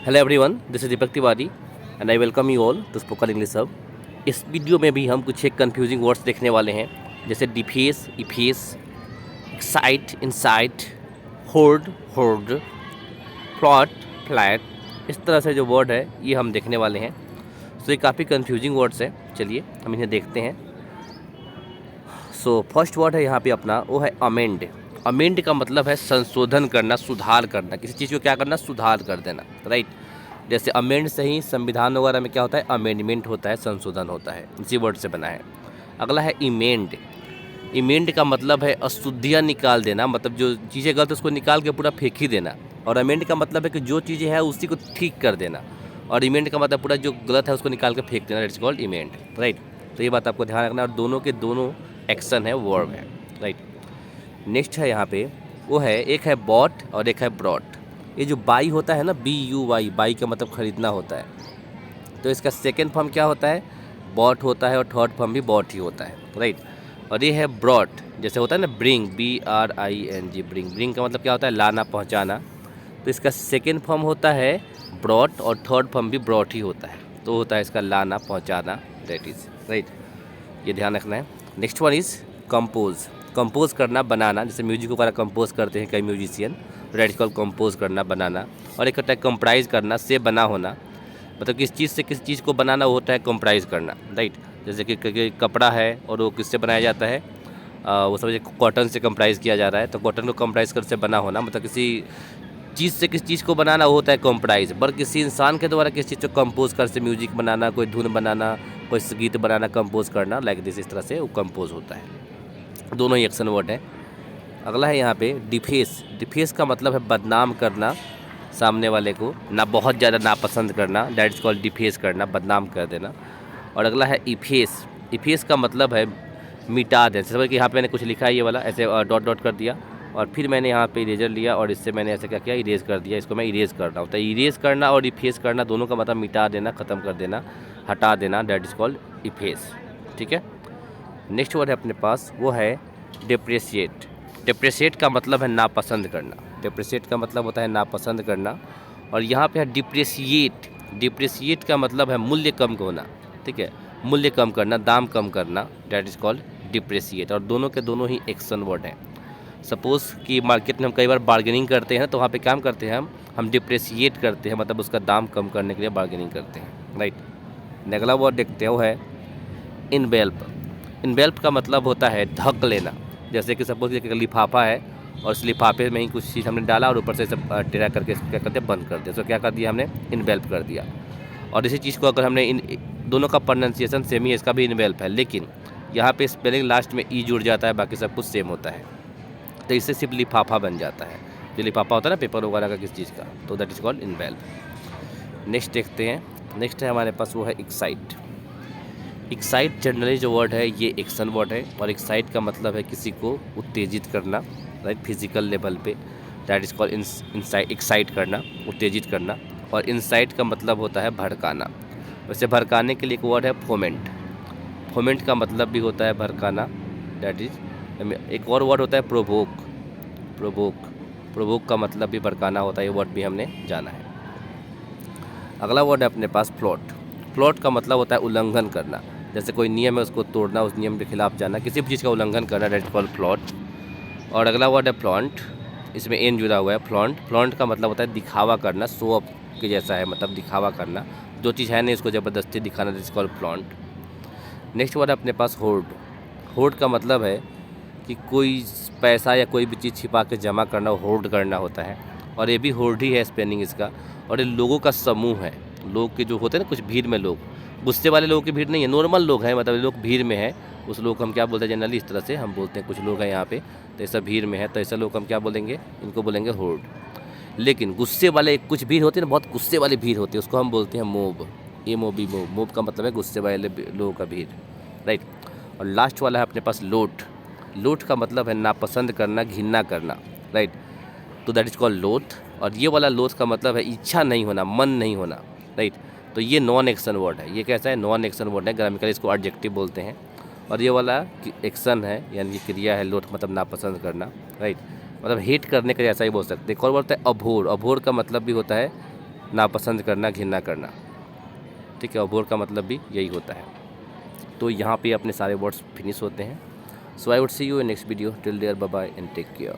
Hello everyone, this is Deepak Tiwari and I welcome you all to spoken English hub. इस वीडियो में भी हम कुछ एक कन्फ्यूजिंग वर्ड्स देखने वाले हैं, जैसे deface, efface, excite, insight, horde, horde, plot, flat. इस तरह से जो वर्ड है ये हम देखने वाले हैं। सो ये काफ़ी कन्फ्यूजिंग वर्ड्स हैं, चलिए हम इन्हें देखते हैं। सो फर्स्ट वर्ड है यहाँ पे अपना, वो है अमेंड। अमेंड का मतलब है संशोधन करना, सुधार करना, किसी चीज़ को क्या करना, सुधार कर देना, राइट। जैसे अमेंड से ही संविधान वगैरह में क्या होता है, अमेंडमेंट होता है, संशोधन होता है, इसी वर्ड से बना है। अगला है इमेंड। इमेंड का मतलब है अशुद्धियाँ निकाल देना, मतलब जो चीज़ें गलत है उसको निकाल के पूरा फेंक ही देना। और अमेंड का मतलब है कि जो चीज़ें हैं उसी को ठीक कर देना। और इमेंड का मतलब पूरा जो गलत है उसको निकाल के फेंक देना, इट्स कॉल्ड इमेंड, राइट। तो ये बात आपको ध्यान रखना। और दोनों के दोनों एक्शन है, वर्ब है, राइट। नेक्स्ट है यहाँ पे, वो है, एक है बॉट और एक है ब्रॉट। ये जो बाई होता है ना, BUY, बाई का मतलब खरीदना होता है, तो इसका सेकेंड फॉर्म क्या होता है, बॉट होता है, और थर्ड फॉर्म भी बॉट ही होता है, राइट। और ये है ब्रॉट, जैसे होता है ना ब्रिंग, BRING, ब्रिंग। ब्रिंग का मतलब क्या होता है, लाना, पहुँचाना। तो इसका सेकेंड फॉर्म होता है ब्रॉट और थर्ड फॉर्म भी ब्रॉट ही होता है, तो होता है इसका लाना, पहुँचाना, दैट इज़, राइट। ये ध्यान रखना है। Next one is compose. Compose करना, बनाना, जैसे म्यूजिक वगैरह कंपोज करते हैं कई musician, that is called compose करना, बनाना। और एक होता है कंप्राइज करना, से बना होना, मतलब किस चीज़ से किस चीज़ को बनाना, वो होता है कंप्राइज करना, राइट। जैसे कि कपड़ा है और वो किससे बनाया जाता है, वो समझिए कॉटन से कंप्राइज किया जा रहा है, तो कॉटन को कंप्राइज कर से बना होना, मतलब किसी चीज़ से किस चीज़ को बनाना, वो होता है कंप्राइज। पर किसी इंसान के द्वारा किस चीज़ को कंपोज कर से, म्यूजिक बनाना, कोई धुन बनाना, कोई गीत बनाना, कंपोज करना, लाइक दिस, इस तरह से वो कंपोज होता है। दोनों ही एक्शन वर्ड है। अगला है यहाँ पे डिफेस। डिफेस का मतलब है बदनाम करना, सामने वाले को ना बहुत ज़्यादा नापसंद करना, दैट इज कॉल्ड डिफेस करना, बदनाम कर देना। और अगला है इफेस। इफेस का मतलब है मिटा देना। जैसे कि यहाँ पे मैंने कुछ लिखा है, ये वाला ऐसे डॉट डॉट कर दिया, और फिर मैंने यहाँ पे इरेजर लिया और इससे मैंने ऐसे क्या किया, इरेज कर दिया, इसको मैं इरेज कर रहा हूँ। तो इरेज करना और इफेस करना दोनों का मतलब मिटा देना, ख़त्म कर देना, हटा देना, दैट इज कॉल्ड इफेस, ठीक है। नेक्स्ट वर्ड है अपने पास, वो है डिप्रेशिएट। डिप्रेशिएट का मतलब है नापसंद करना। डिप्रेशिएट का मतलब होता है नापसंद करना। और यहाँ पे है डिप्रेशिएट। डिप्रेशिएट का मतलब है मूल्य कम होना, ठीक है, मूल्य कम करना, दाम कम करना, दैट इज कॉल्ड डिप्रेशिएट। और दोनों के दोनों ही एक्शन वर्ड हैं। सपोज़ कि मार्केट में हम कई बार बार्गेनिंग करते हैं, तो वहाँ पे काम करते हैं, हम डिप्रेशिएट करते हैं, मतलब उसका दाम कम करने के लिए बार्गेनिंग करते हैं, राइट। अगला वर्ड देखते हैं, वो है इनवेल्प। इनवेल्प का मतलब होता है ढक लेना। जैसे कि सपोज एक लिफाफा है और उस लिफाफे में ही कुछ चीज़ हमने डाला और ऊपर से सब टेढ़ा करके इसको क्या करते हैं, बंद कर दिया, तो क्या कर दिया हमने, इनवेल्प कर दिया। और इसी चीज़ को अगर हमने इन दोनों का प्रोनाउंसिएशन सेम ही है, इसका भी इनवेल्प है, लेकिन यहाँ पे स्पेलिंग लास्ट में ई जुड़ जाता है, बाकी सब कुछ सेम होता है, तो इससे सिर्फ लिफाफा बन जाता है। जो लिफाफा होता है ना पेपर वगैरह का किस चीज़ का, तो that is called envelope. Next देखते हैं। नेक्स्ट है हमारे पास, वो है एक्साइट। एक्साइट जनरली जो वर्ड है ये एक्शन वर्ड है, और एक्साइट का मतलब है किसी को उत्तेजित करना, राइट, फिजिकल लेवल पे, that is called insight, excite करना, उत्तेजित करना। और इंसाइट का मतलब होता है भड़काना। वैसे भड़काने के लिए एक वर्ड है फोमेंट। फोमेंट का मतलब भी होता है भड़काना, दैट इज। एक और वर्ड होता है प्रोवोक। प्रोवोक, प्रोवोक का मतलब भी भड़काना होता है, ये वर्ड भी हमने जाना है। अगला वर्ड है अपने पास प्लॉट। प्लॉट का मतलब होता है उल्लंघन करना। जैसे कोई नियम है उसको तोड़ना, उस नियम के खिलाफ जाना, किसी भी चीज़ का उल्लंघन करना, दैट इज कॉल्ड प्लॉट। और अगला वर्ड है फ्लॉन्ट, इसमें एन जुड़ा हुआ है, फ्लॉन्ट। फ्लॉन्ट का मतलब होता है दिखावा करना, शो ऑफ के जैसा है, मतलब दिखावा करना, जो चीज़ है नहीं उसको ज़बरदस्ती दिखाना, that is called flaunt. Next word है अपने पास होर्ड। होर्ड का मतलब है कि कोई पैसा या कोई भी चीज़ छिपा के जमा करना, होर्ड करना होता है। और ये भी होर्ड ही है स्पेलिंग इसका। और ये लोगों का समूह है, लोग के जो होते हैं ना, कुछ भीड़ में लोग, गुस्से वाले लोगों की भीड़ नहीं है, नॉर्मल लोग हैं, मतलब लोग भीड़ में है, उस लोग को हम क्या बोलते हैं, जनरली इस तरह से हम बोलते हैं, कुछ लोग हैं यहाँ पे तो ऐसा भीड़ में है, तो ऐसा लोग हम क्या बोलेंगे, इनको बोलेंगे होर्ड। लेकिन गुस्से वाले कुछ भीड़ होती है ना, बहुत गुस्से वाली भीड़ होती है, उसको हम बोलते हैं मोब, MOB, मोब। मोब का मतलब है गुस्से वाले लोगों का भीड़, राइट। और लास्ट वाला है अपने पास लोट। लोट का मतलब है नापसंद करना, घिन्ना करना, राइट, तो दैट इज कॉल्ड लोथ। और ये वाला लोथ का मतलब है इच्छा नहीं होना, मन नहीं होना, राइट। तो ये नॉन एक्शन वर्ड है। ये कैसा है, नॉन एक्शन वर्ड है, ग्रामेटिकली इसको एडजेक्टिव बोलते हैं। और ये वाला एक्शन है, यानी कि क्रिया है, लोथ मतलब नापसंद करना, राइट, मतलब हेट करने का जैसा ही बोल सकते हैं। एक और बोलता है अभोर। अभोर का मतलब भी होता है नापसंद करना, घिरना करना, ठीक है। अबोर का मतलब भी यही होता है। तो यहाँ पे अपने सारे वर्ड्स फिनिश होते हैं। So I would see you in next video. Till there bye bye and take care.